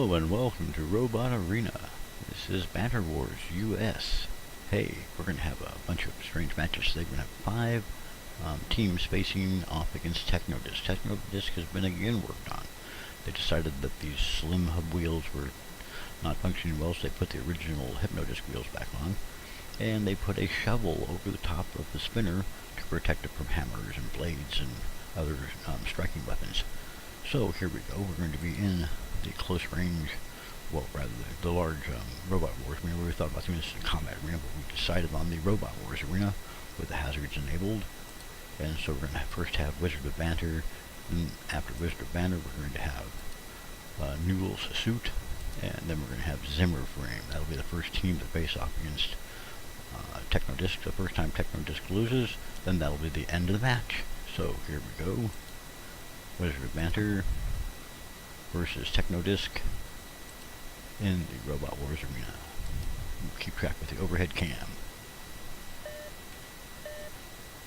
Hello and welcome to Robot Arena. This is Banter Wars US. Hey, we're going to have a bunch of strange matches today. We're going to have 5 teams facing off against Techno Disk. Techno Disk has been again worked on. They decided that these slim hub wheels were not functioning well, so they put the original hypno disk wheels back on. And they put a shovel over the top of the spinner to protect it from hammers and blades and other striking weapons. So here we go. We're going to be in the close range, well, rather the large Robot Wars arena. We thought about doing this in combat arena, but we decided on the Robot Wars arena with the hazards enabled. And so we're going to first have Wizard of Banter, and after Wizard of Banter we're going to have Newell's suit, and then we're going to have Zimmer frame. That'll be the first team to face off against Techno Disk. The first time Techno Disk loses, then that'll be the end of the match. So here we go. Wizard of Banter versus Techno Disk in the Robot Wars arena. We'll keep track with the overhead cam.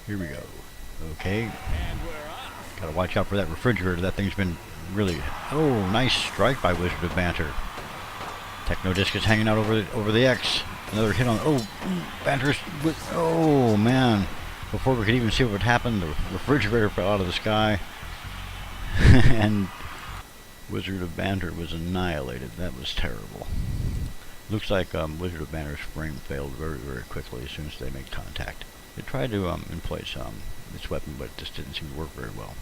Here we go. Okay. Gotta watch out for that refrigerator. That thing's been really... Oh, nice strike by Wizard of Banter. Techno Disk is hanging out over the X. Another hit on... Oh, Banter's... Oh, man. Before we could even see what would happen, the refrigerator fell out of the sky. And Wizard of Banter was annihilated. That was terrible. Looks like Wizard of Banter's frame failed very, very quickly as soon as they made contact. They tried to place its weapon, but it just didn't seem to work very well.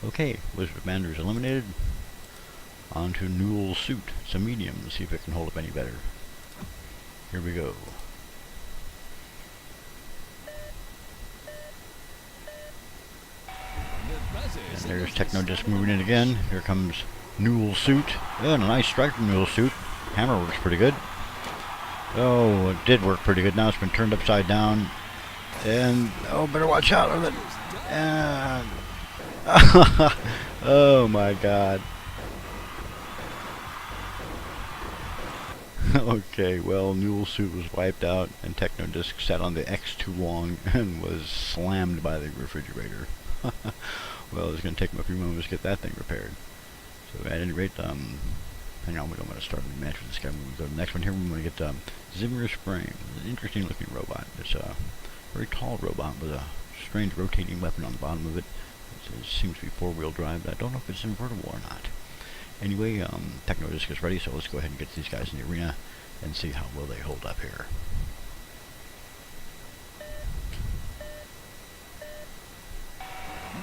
Okay, Wizard of Banter is eliminated. On to Newell's suit. It's a medium. Let's see if it can hold up any better. Here we go. And there's Techno Disk moving in again. Here comes Newell's suit. Oh, and a nice strike from Newell's suit. Hammer works pretty good. Oh, it did work pretty good. Now it's been turned upside down. And, oh, better watch out. And, oh my god. Okay, well, Newell's suit was wiped out, and Techno Disk sat on the X too long and was slammed by the refrigerator. Well, it's going to take them a few moments to get that thing repaired. So at any rate, hang on, we don't want to start the match with this guy. We're going to go to the next one here. We're going to get Zimmer's frame. It's an interesting looking robot. It's a very tall robot with a strange rotating weapon on the bottom of it. It seems to be 4-wheel drive, but I don't know if it's invertible or not. Anyway, Techno Disk is ready, so let's go ahead and get these guys in the arena and see how well they hold up here.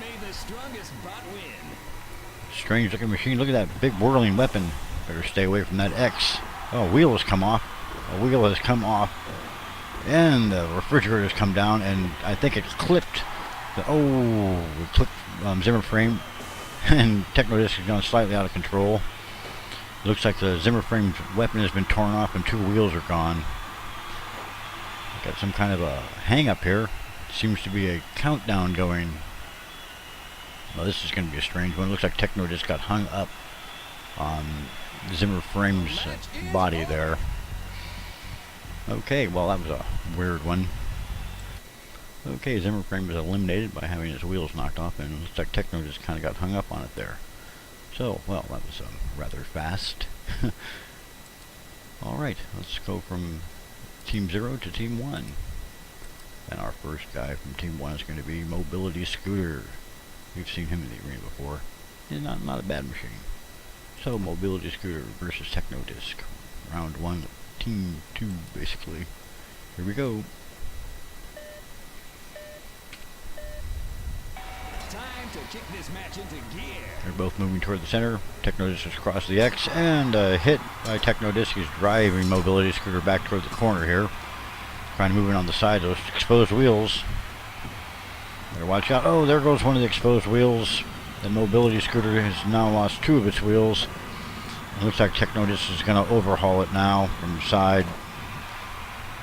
May the strongest bot win. Strange looking machine. Look at that big whirling weapon. Better stay away from that X. Oh, a wheel has come off. A wheel has come off. And the refrigerator has come down, and I think it clipped the... Oh, it clipped Zimmer frame. And Techno Disk has gone slightly out of control. It looks like the Zimmer frame's weapon has been torn off and 2 wheels are gone. Got some kind of a hang up here. Seems to be a countdown going. Well, this is going to be a strange one. It looks like Techno Disk got hung up on Zimmer frame's body there. Okay, well that was a weird one. Okay, Zimmer frame was eliminated by having his wheels knocked off, and it looks like Techno just kind of got hung up on it there. So, well, that was rather fast. Alright, let's go from Team 0 to Team 1. And our first guy from Team 1 is going to be Mobility Scooter. We've seen him in the arena before. He's not a bad machine. So, Mobility Scooter versus Techno Disk. Round 1, Team 2, basically. Here we go. Time to kick this match into gear. They're both moving toward the center. Techno Disk has crossed the X, and hit by Techno Disk. He's driving Mobility Scooter back toward the corner here. Trying to move in on the side, those exposed wheels. Better watch out. Oh, there goes one of the exposed wheels. The Mobility Scooter has now lost 2 of its wheels. It looks like Techno Disk is going to overhaul it now from the side.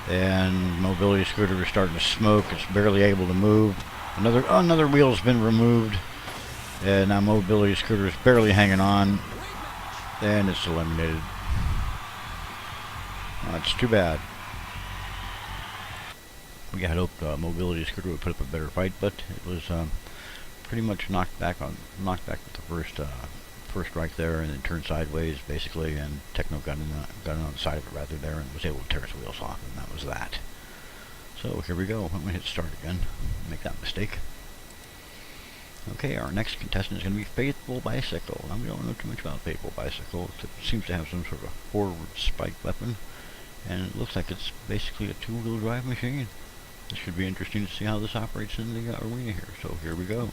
And Mobility Scooter is starting to smoke. It's barely able to move. Another wheel's been removed. And now Mobility Scooter is barely hanging on. And it's eliminated. That's too bad. We had hoped Mobility Scooter would put up a better fight, but it was pretty much knocked back with the first first strike there and then turned sideways basically, and Techno got in on the side of it rather there and was able to tear its wheels off, and that was that. So here we go. I'm going to hit start again. Make that mistake. Okay, our next contestant is going to be Faithful Bicycle. Now, we don't know too much about Faithful Bicycle. It seems to have some sort of forward spike weapon, and it looks like it's basically a two-wheel drive machine. This should be interesting to see how this operates in the arena here. So here we go.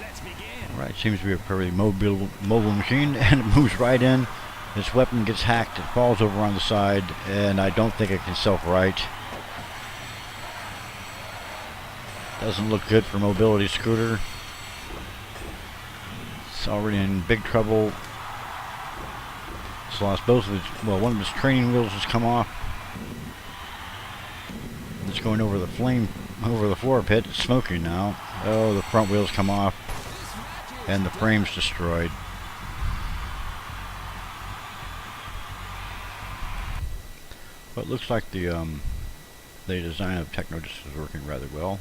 Let's begin. Alright, seems to be a very mobile machine, and it moves right in. This weapon gets hacked, it falls over on the side, and I don't think it can self-right. Doesn't look good for mobility scooter. It's already in big trouble. It's lost both of its, well, one of its training wheels has come off. It's going over the floor pit. It's smoking now. Oh, the front wheels come off, and the frame's destroyed. But it looks like the design of Techno Disk is working rather well.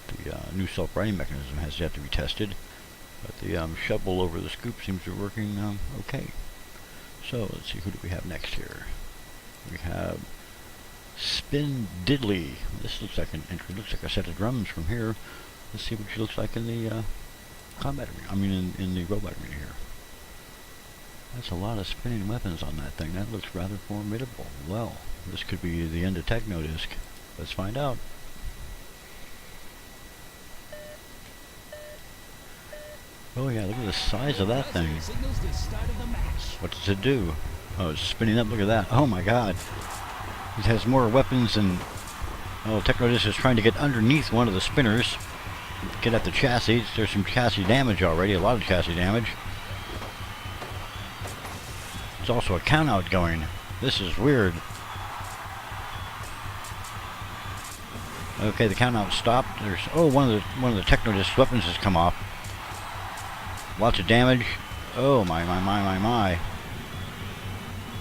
The new self-righting mechanism has yet to be tested, but the shovel over the scoop seems to be working okay. So let's see, who do we have next here? We have Spin Diddly. This looks like an entry. Looks like a set of drums from here. Let's see what she looks like in the combat arena. I mean, in the robot arena here. That's a lot of spinning weapons on that thing. That looks rather formidable. Well, this could be the end of Techno Disk. Let's find out. Oh yeah, look at the size of that thing. What does it do? Oh, it's spinning up. Look at that. Oh my god. It has more weapons than... Oh, Techno Disk is trying to get underneath one of the spinners. Get at the chassis. There's some chassis damage already. A lot of chassis damage. There's also a count out going. This is weird. Okay, the count out stopped. There's one of the Techno Disk weapons has come off. Lots of damage. Oh my.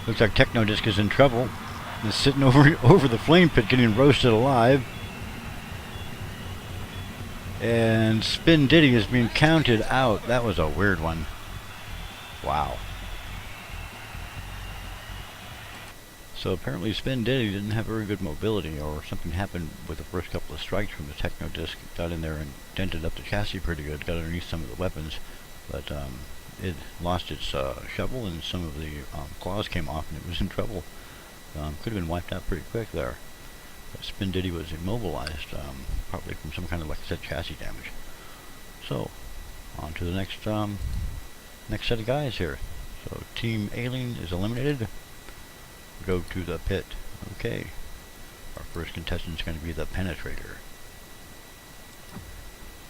Looks like Techno Disk is in trouble. It's sitting over the flame pit getting roasted alive. And Spin Diddy is being counted out. That was a weird one. Wow. So apparently Spin Diddy didn't have very good mobility, or something happened with the first couple of strikes from the Techno Disk. It got in there and dented up the chassis pretty good, got underneath some of the weapons, but it lost its shovel, and some of the claws came off, and it was in trouble. Could have been wiped out pretty quick there. But Spin Diddy was immobilized, probably from some kind of, like I said, chassis damage. So, on to the next set of guys here. So Team Alien is eliminated. Go to the pit. Okay. Our first contestant is going to be the Penetrator.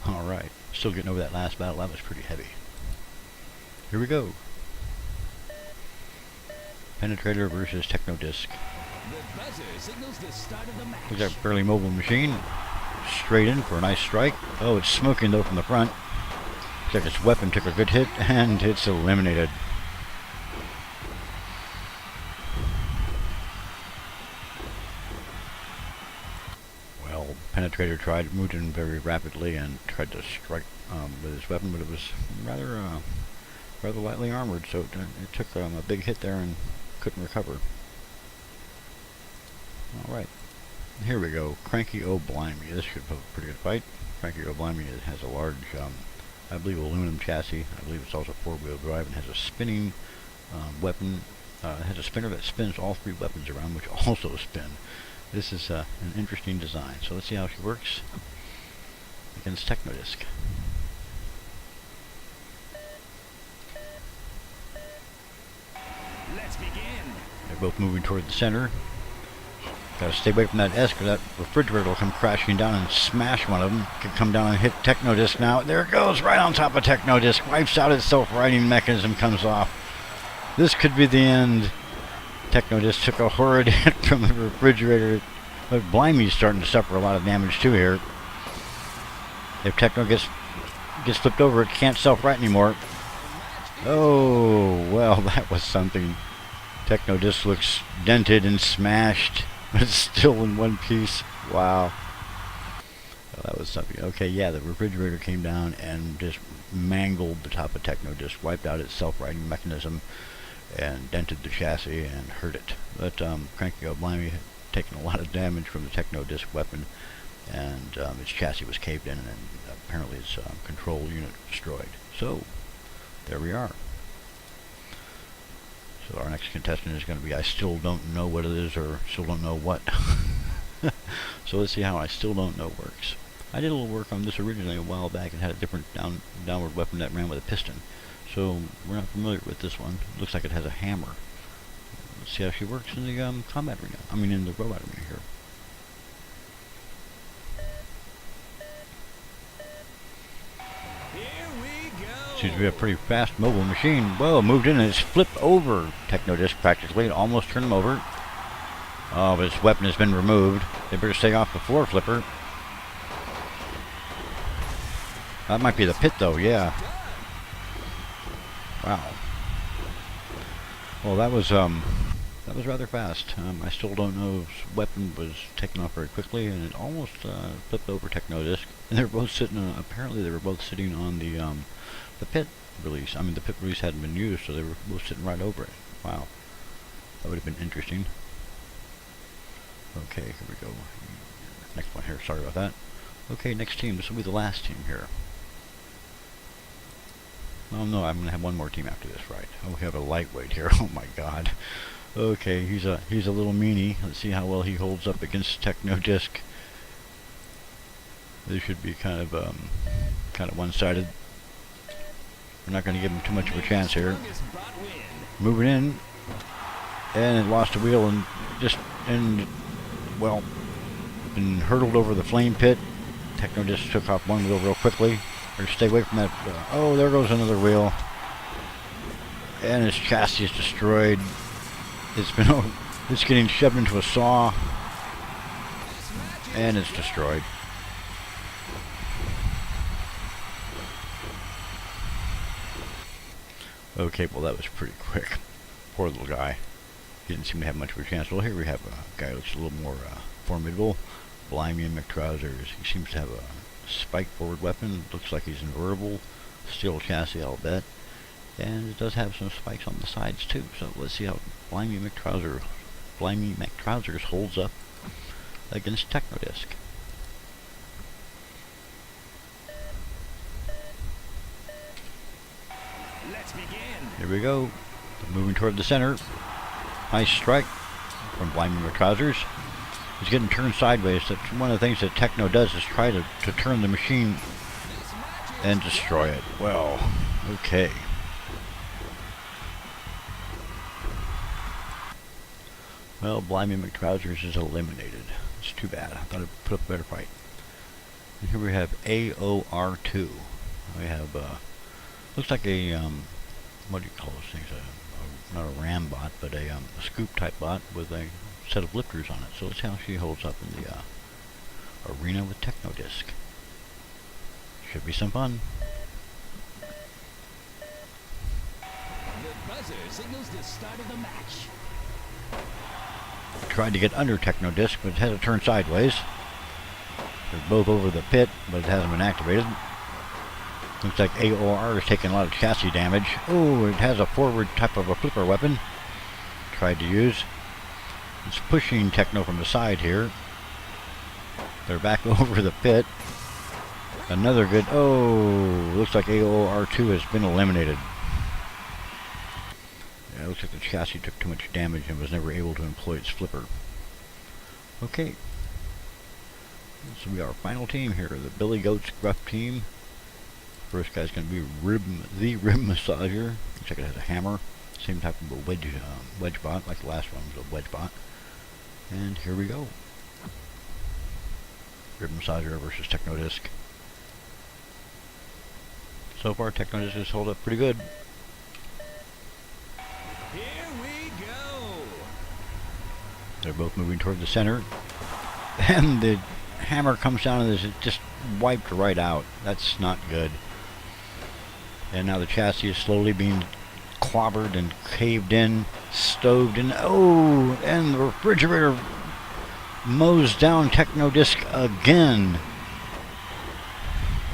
Alright. Still getting over that last battle. That was pretty heavy. Here we go. Penetrator versus Techno Disk. Looks like a fairly mobile machine. Straight in for a nice strike. Oh, it's smoking though from the front. Looks like its weapon took a good hit, and it's eliminated. Penetrator moved in very rapidly and tried to strike with his weapon, but it was rather lightly armored, so it took a big hit there and couldn't recover. Alright, here we go. Cranky Oh Blimey. This should be a pretty good fight. Cranky Oh Blimey has a large, I believe, aluminum chassis. I believe it's also four-wheel drive, and has a spinning weapon. It has a spinner that spins all three weapons around, which also spin. This is an interesting design. So let's see how she works against Techno Disk. Let's begin. They're both moving toward the center. Gotta stay away from that S, or that refrigerator will come crashing down and smash one of them. Could come down and hit Techno Disk now. There it goes, right on top of Techno Disk. Wipes out its self-righting mechanism, comes off. This could be the end. Techno Disk took a horrid hit from the refrigerator. But Blimey's starting to suffer a lot of damage too here. If Techno gets flipped over, it can't self-right anymore. Oh, well, that was something. Techno Disk looks dented and smashed. but it's still in one piece. Wow. Oh, that was something. Okay, yeah, the refrigerator came down and just mangled the top of Techno Disk, wiped out its self-righting mechanism, and dented the chassis and hurt it. But Cranky Blimey had taken a lot of damage from the Techno Disk weapon, and its chassis was caved in, and apparently its control unit destroyed. So, there we are. So our next contestant is going to be I still don't know what it is, or still don't know what. So let's see how I still don't know works. I did a little work on this originally a while back and had a different downward weapon that ran with a piston. So we're not familiar with this one. It looks like it has a hammer. Let's see how she works in the combat arena. I mean in the robot arena here. Seems to be a pretty fast mobile machine. Whoa, moved in and it's flipped over Techno Disk practically. It almost turned him over. Oh, but his weapon has been removed. They better stay off the floor flipper. That might be the pit though, yeah. Wow. Well, that was rather fast. I still don't know if his weapon was taken off very quickly, and it almost flipped over Techno Disk. And they're both sitting on, apparently they were both sitting on the pit release. I mean, the pit release hadn't been used, so they were both sitting right over it. Wow. That would have been interesting. Okay, here we go. Next one here, sorry about that. Okay, next team. This will be the last team here. Oh no, I'm going to have one more team after this, right. Oh, we have a lightweight here. Oh my god. Okay, he's a little meanie. Let's see how well he holds up against Techno Disk. This should be kind of one-sided. We're not going to give him too much of a chance here. Moving in, and it lost a wheel and well, been hurtled over the flame pit. Techno Disk took off one wheel real quickly. Or stay away from that. Oh, there goes another wheel, and his chassis is destroyed. It's getting shoved into a saw, and it's destroyed. Okay, well that was pretty quick. Poor little guy. He didn't seem to have much of a chance. Well, here we have a guy who looks a little more formidable. Blimey and McTrousers. He seems to have a spike forward weapon. Looks like he's invertible. Steel chassis, I'll bet. And it does have some spikes on the sides too. So let's see how Blimey McTrousers holds up against Techno Disk. Let's begin. Here we go. Moving toward the center. Nice strike from Blimey McTrousers. He's getting turned sideways. That's one of the things that Techno does, is try to turn the machine and destroy it. Well, okay. Well, Blimey McTrousers is eliminated. It's too bad. I thought I'd put up a better fight. And here we have AOR2. We have, looks like a, what do you call those things? Not a ram bot, but a scoop type bot with a set of lifters on it. So let's see how she holds up in the arena with Techno Disk. Should be some fun. The buzzer signals the start of the match. Tried to get under Techno Disk, but it had to turn sideways. They're both over the pit, but it hasn't been activated. Looks like AOR is taking a lot of chassis damage. Oh, it has a forward type of a flipper weapon. Tried to use. It's pushing Techno from the side here. They're back over the pit. Another good... Oh, looks like AOR2 has been eliminated. Yeah, it looks like the chassis took too much damage and was never able to employ its flipper. Okay. This will be our final team here, the Billy Goat's Gruff team. First guy's going to be the Rib Massager. Looks like it has a hammer. Same type of a wedge bot, like the last one was a wedge bot. And here we go. Rib Massager versus Techno Disk. So far, Techno Disk has held up pretty good. Here we go. They're both moving toward the center. And the hammer comes down and is just wiped right out. That's not good. And now the chassis is slowly being clobbered and caved in, stoved in. Oh, and the refrigerator mows down Techno Disk again.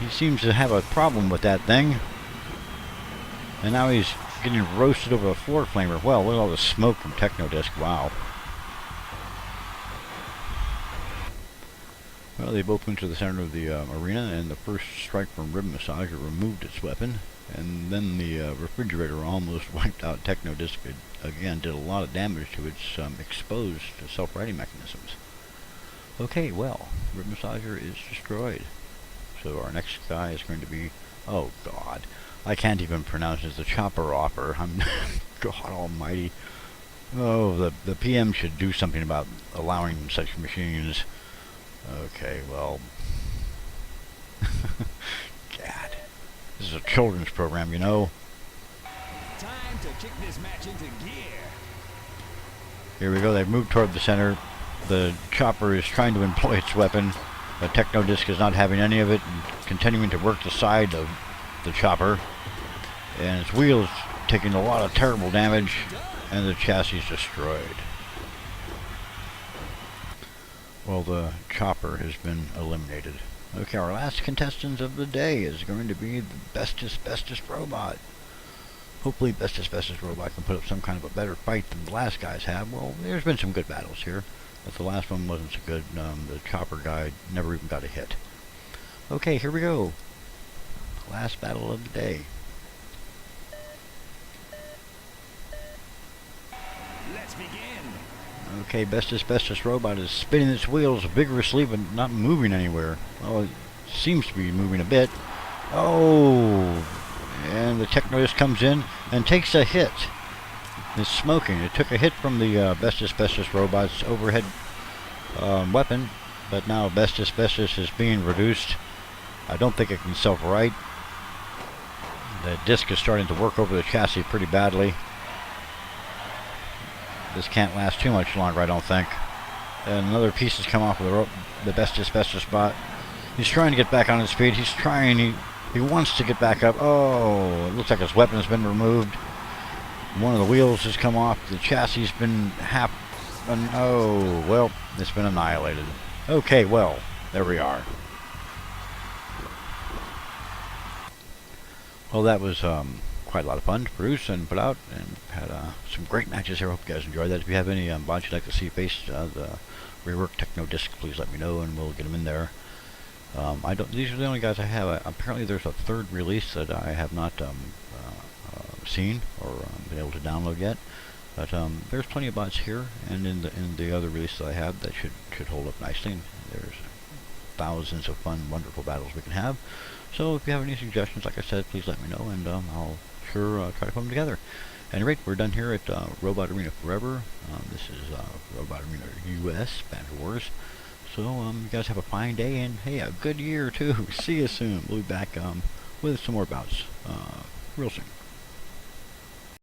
He seems to have a problem with that thing. And now he's getting roasted over a floor flamer. Well, look at all the smoke from Techno Disk. Wow. Well, they both went to the center of the arena, and the first strike from Rib Massager removed its weapon. And then the refrigerator almost wiped out Techno Disk. It, again, did a lot of damage to its exposed self-righting mechanisms. Okay, well, Rib Massager is destroyed. So our next guy is going to be, oh God, I can't even pronounce it, the Chopper Offer. I'm, God almighty. Oh, the PM should do something about allowing such machines. Okay, well, God, this is a children's program, you know. Time to kick this match into gear. Here we go, they've moved toward the center. The Chopper is trying to employ its weapon. The Techno Disk is not having any of it and continuing to work the side of the Chopper. And its wheel is taking a lot of terrible damage, and the chassis is destroyed. Well, the Chopper has been eliminated. Okay, our last contestant of the day is going to be the Best Asbestos Robot. Hopefully Best Asbestos Robot can put up some kind of a better fight than the last guys have. Well, there's been some good battles here, but the last one wasn't so good. The Chopper guy never even got a hit. Okay, here we go. Last battle of the day. Let's begin. Okay, Best Asbestos Robot is spinning its wheels vigorously, but not moving anywhere. Oh, it seems to be moving a bit. Oh, and the Techno Disk comes in and takes a hit. It's smoking. It took a hit from the Best Asbestos Robot's overhead weapon, but now Best Asbestos is being reduced. I don't think it can self-right. The disc is starting to work over the chassis pretty badly. This can't last too much longer, I don't think. And another piece has come off of the Best Asbestos bot. He's trying to get back on his feet. He's trying. He wants to get back up. Oh, it looks like his weapon has been removed. One of the wheels has come off. The chassis has been oh, well, it's been annihilated. Okay, well, there we are. Well, that was quite a lot of fun to produce and put out, and had some great matches here. I hope you guys enjoyed that. If you have any bots you'd like to see face the rework Techno Disk, please let me know and we'll get them in there. These are the only guys I have. Apparently there's a third release that I have not seen or been able to download yet. But there's plenty of bots here, and in the other releases I have that should hold up nicely. And there's thousands of fun, wonderful battles we can have. So if you have any suggestions, like I said, please let me know, and I'll sure try to put them together. At any rate, we're done here at Robot Arena Forever. This is Robot Arena US, Banter Wars. So you guys have a fine day, and hey, a good year too. See you soon. We'll be back with some more bouts real soon.